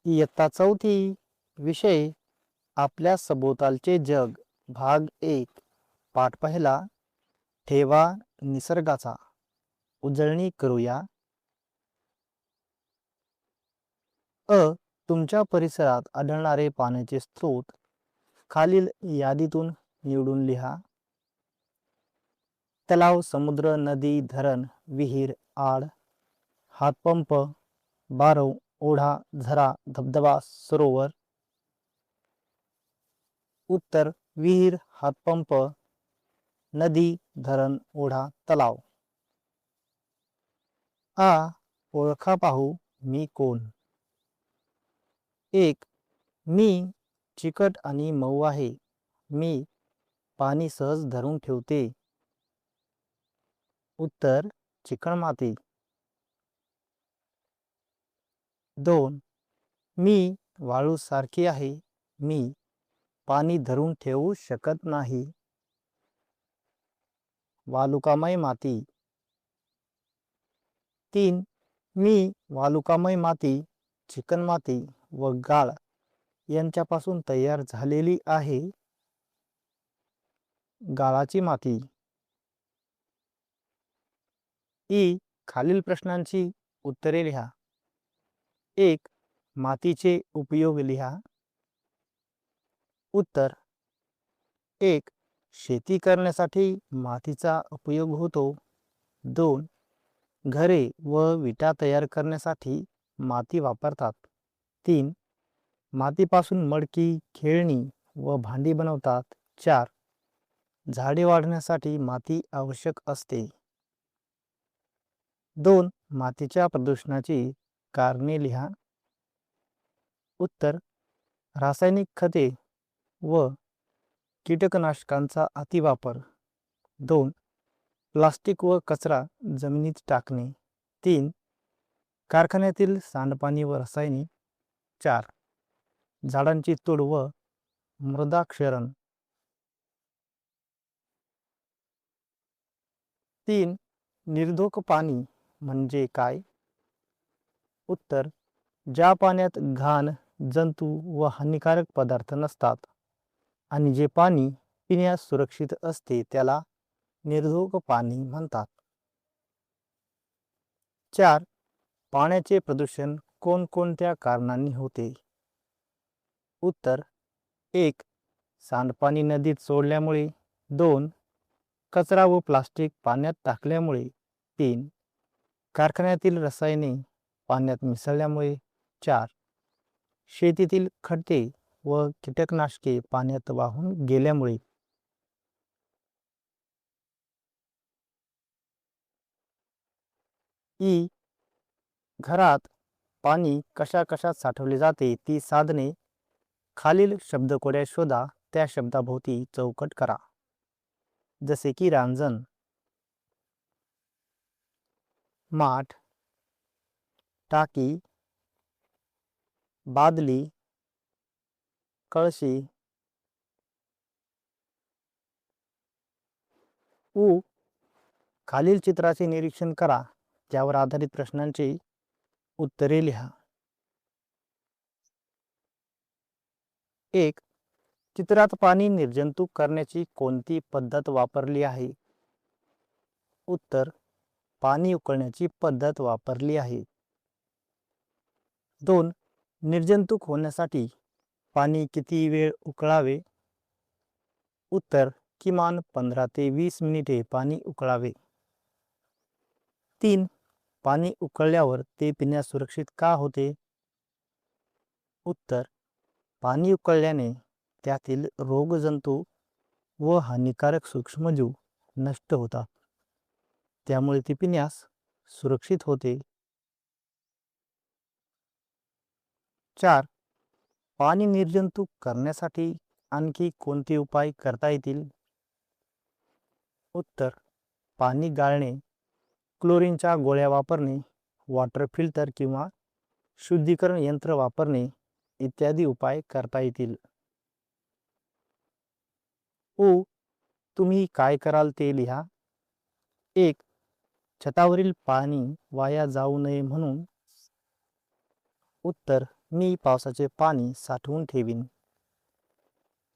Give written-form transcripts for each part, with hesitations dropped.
इयत्ता चौथी. विषय आपल्या सभोवतालचे जग. भाग 1. पाठ पहिला. ठेवा निसर्गाचा. उजळणी करूया. तुमच्या परिसरात आढळणारे पाण्याचे स्रोत खालील यादीतून निवडून लिहा. तलाव, समुद्र, नदी, धरण, विहीर, आड, हातपंप, बारव, ओढा, झरा, धबधबा, सरोवर. उत्तर: विहीर, हातपंप, नदी, धरण, ओढा, तलाव. ओळखा पाहू मी कोण. 1. मी चिकट आणि मऊ आहे. मी पाणी सहज धरून ठेवते. उत्तर: चिकणमाती. 2. मी वाळूसारखी आहे. मी पाणी धरून ठेवू शकत नाही. वालुकामय माती. 3. मी वालुकामय माती, चिकणमाती व गाळ यांच्यापासून तयार झालेली आहे. गाळाची माती. खालील प्रश्नांची उत्तरे लिहा. 1. मातीचे उपयोग लिहा. उत्तर: 1. शेती करण्यासाठी मातीचा उपयोग होतो. 2. घरे व विटा तयार करण्यासाठी माती वापरतात. 3. मातीपासून मडकी, खेळणी व भांडी बनवतात. 4. झाडे वाढण्यासाठी माती आवश्यक असते. 2. मातीच्या प्रदूषणाची कारणे लिहा. उत्तर: रासायनिक खते व कीटकनाशकांचा अतिवापर. 2. प्लास्टिक व कचरा जमिनीत टाकणे. 3. कारखान्यातील सांडपाणी व रसायने. 4. झाडांची तोड व मृदा क्षरण. 3. निर्धोक पाणी म्हणजे काय? उत्तर: ज्या पाण्यात घाण, जंतू व हानिकारक पदार्थ नसतात आणि जे पाणी पिण्यास सुरक्षित असते त्याला निर्धोक पाणी म्हणतात. 4. पाण्याचे प्रदूषण कोणकोणत्या कारणांनी होते? उत्तर: 1. सांडपाणी नदीत सोडल्यामुळे. 2. कचरा व प्लास्टिक पाण्यात टाकल्यामुळे. 3. कारखान्यातील रसायने पाण्यात मिसळल्यामुळे. 4. शेतीतील खते व कीटकनाशके पाण्यात वाहून गेल्यामुळे. घरात पाणी कशा कशात साठवले जाते ती साधने. खालील शब्दकोड्या शोधा, त्या शब्दाभोवती चौकट करा. जसे की रांजण, माठ, टाकी, बादली, कळशी. खालील चित्राचे निरीक्षण करा, त्यावर आधारित प्रश्नांची उत्तरे लिहा. 1. चित्रात पाणी निर्जंतुक करण्याची कोणती पद्धत वापरली आहे? उत्तर: पाणी उकळण्याची पद्धत वापरली आहे. 2. निर्जंतुक होण्यासाठी पाणी किती वेळ उकळावे? उत्तर: किमान 15 ते 20 मिनिटे पाणी उकळावे. 3. पाणी उकळल्यावर ते पिण्यास सुरक्षित का होते? उत्तर: पाणी उकळल्याने त्यातील रोगजंतू व हानिकारक सूक्ष्मजीव नष्ट होतात, त्यामुळे ते पिण्यास सुरक्षित होते. 4. पाणी निर्जंतुक करण्यासाठी आणखी कोणते उपाय करता येतील? उत्तर: पाणी गाळणे, क्लोरीनच्या गोळ्या वापरणे, वॉटर फिल्टर किंवा शुद्धीकरण यंत्र वापरणे इत्यादी उपाय करता येतील. तुम्ही काय कराल ते लिहा. 1. छतावरील पाणी वाया जाऊ नये म्हणून. उत्तर: मी पावसाचे पाणी साठवून ठेवीन.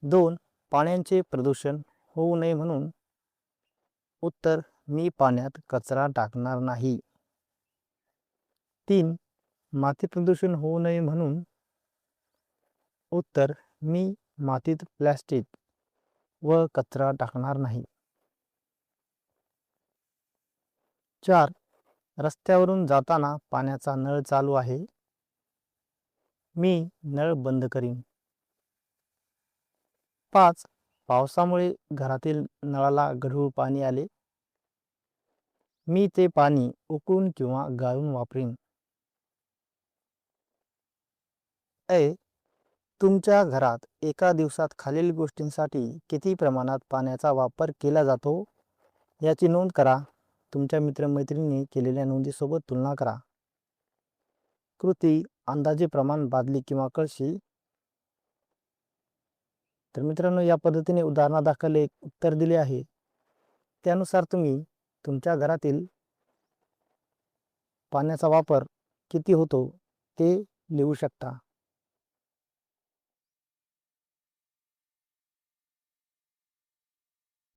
2. पाण्याचे प्रदूषण होऊ नये म्हणून. उत्तर, मी पाण्यात कचरा टाकणार नाही. 3. माती प्रदूषण होऊ नये म्हणून. उत्तर, मी मातीत प्लास्टिक व कचरा टाकणार नाही. 4. रस्त्यावरून जाताना पाण्याचा नळ चालू आहे. मी नळ बंद करीन. 5. पावसामुळे घरातील नळाला गढूळ पाणी आले. मी ते पाणी उकळून किंवा गाळून वापरीन. ए. तुमच्या घरात एका दिवसात खालील गोष्टींसाठी किती प्रमाणात पाण्याचा वापर केला जातो याची नोंद करा. तुमच्या मित्रमैत्रिणींनी केलेल्या नोंदीसोबत तुलना करा. कृती: अंदाजे प्रमाण बादली किंवा कळशी. तर मित्रांनो, या पद्धतीने उदाहरणादाखल एक उत्तर दिले आहे. त्यानुसार तुम्ही तुमच्या घरातील पाण्याचा वापर किती होतो ते लिहू शकता.